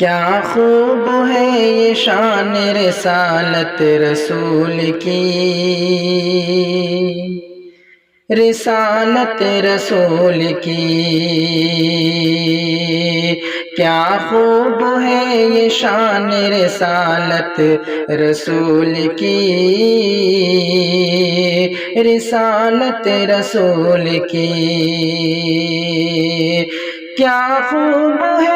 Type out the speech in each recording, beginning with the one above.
کیا خوب ہے یہ شان رسالت رسول کی، رسالت رسول کی۔ کیا خوب ہے یہ شان رسالت رسول کی، رسالت رسول کی۔ کیا خوب ہے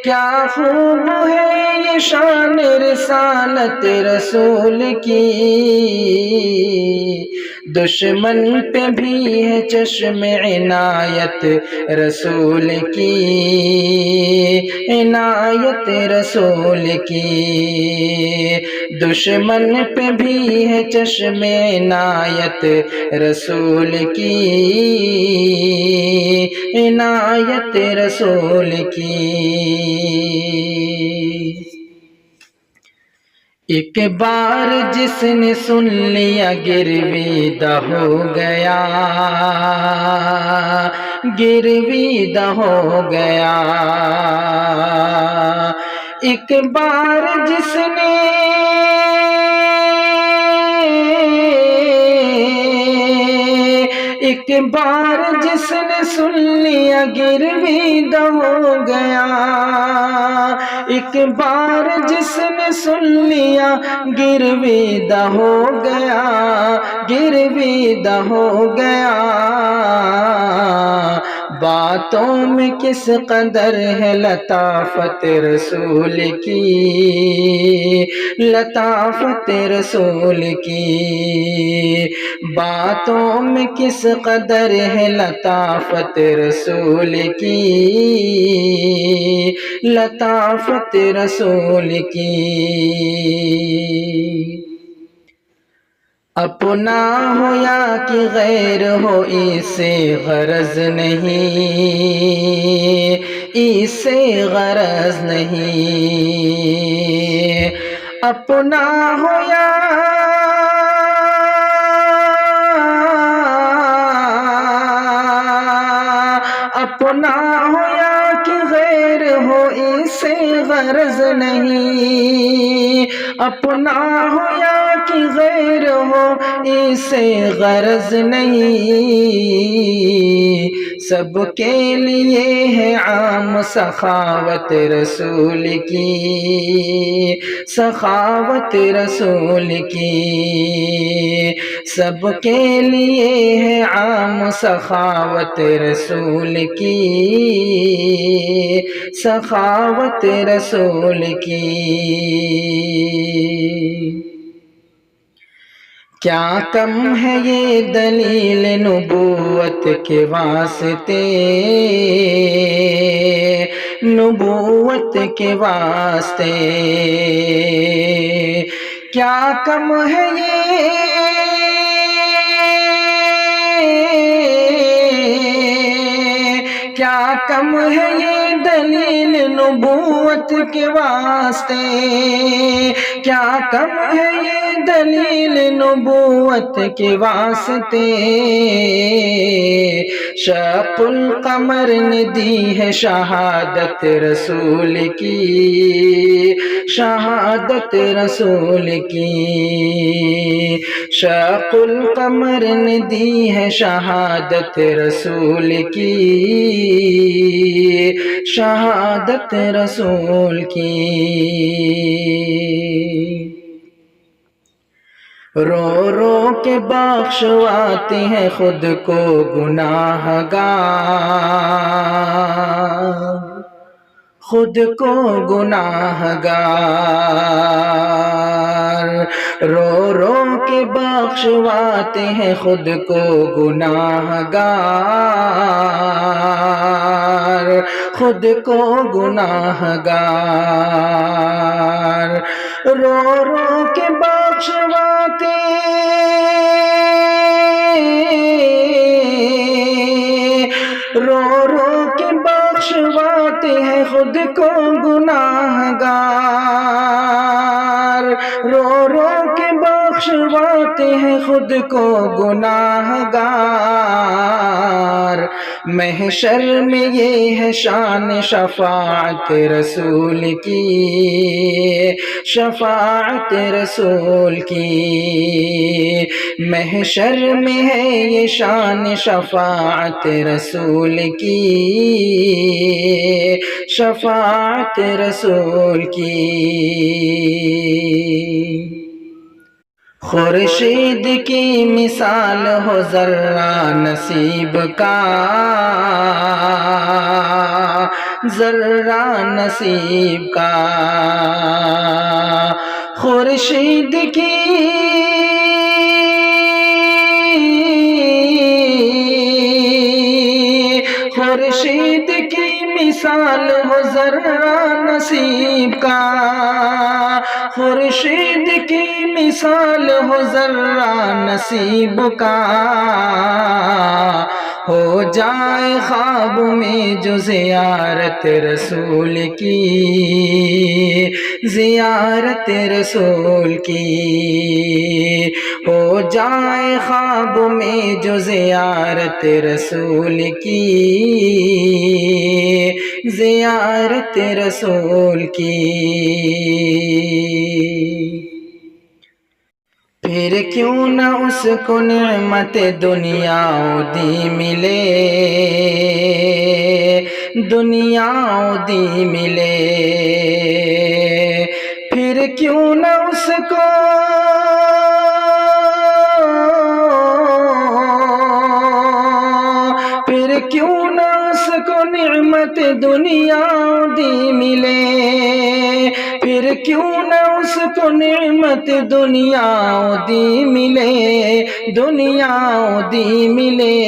کیا خوب ہے یہ شان رسالت رسول کی، دشمن پہ بھی ہے چشم عنایت رسول کی، عنایت رسول کی۔ دشمن پہ بھی ہے چشم عنایت رسول کی، عنایت رسول کی۔ ایک بار جس نے سن لیا گرویدہ ہو گیا، گرویدہ ہو گیا۔ ایک بار جس نے ایک بار جس نے سن لیا گرویدہ ہو گیا، ایک بار جس نے سن لیا گرویدہ ہو گیا، گرویدہ ہو گیا۔ باتوں میں کس قدر ہے لطافت رسول کی، لطافت رسول کی۔ باتوں میں کس قدر ہے لطافت رسول کی، لطافت رسول کی۔ اپنا ہو یا کہ غیر ہو اسے غرض نہیں، اسے غرض نہیں۔ اپنا ہو یا اپنا ہو یا کہ غیر ہو اسے غرض نہیں، اپنا ہو یا کہ غیر ہو اسے غرض نہیں۔ سب کے لیے ہے عام سخاوت رسول کی، سخاوت رسول کی۔ سب کے لیے ہے عام سخاوت رسول کی، سخاوت رسول کی۔ کیا کم ہے یہ دلیل نبوت کے واسطے، نبوت کے واسطے۔ کیا کم ہے یہ کیا کم ہے یہ دلیل نبوت کے واسطے، کیا کم ہے یہ دلیل نبوت کے واسطے۔ شق القمر نے دی ہے شہادت رسول کی، شہادت رسول کی۔ شق القمر نے دی ہے شہادت رسول کی، شہادت رسول کی۔ رو رو کے بخشواتے ہیں خود کو گناہ گار، خود کو گناہ گار۔ رو رو کے بخشواتے ہیں خود کو گناہ گار، خود کو گناہ گار۔ رو رو کے بخشواتے رو رو کے بخشواتے ہیں خود کو گناہ گار، رو رو کے بخشواتے ہیں خود کو گناہ گار۔ محشر میں یہ ہے شان شفاعت رسول کی، شفاعت رسول کی، محشر میں ہے یہ شان شفاعت رسول کی، شفاعت رسول کی۔ خورشید کی مثال ہو ذرہ نصیب کا، ذرہ نصیب کا، خورشید کی خورشید کی مثال ہو ذرہ نصیب کا، خورشید کی مثال ہو ذرہ نصیب کا، ہو جائے خواب میں جو زیارت رسول کی، زیارت رسول کی، ہو جائے خواب میں جو زیارت رسول کی، زیارت رسول کی۔ پھر کیوں نہ اس کو نعمت دنیا و دی ملے، دنیا و دی ملے، پھر کیوں نہ اس کو پھر کیوں نہ اس کو نعمت دنیا و دی ملے، پھر کیوں نہ اس کو نعمت دنیا و دی ملے، دنیا و دی ملے،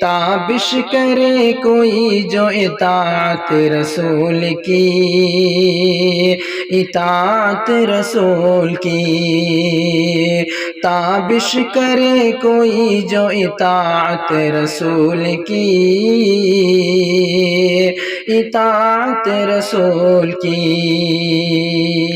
تابش کرے کوئی جو اطاعت رسول کی، اطاعت رسول کی، تابش کرے کوئی جو اطاعت رسول کی، اطاعت رسول کی۔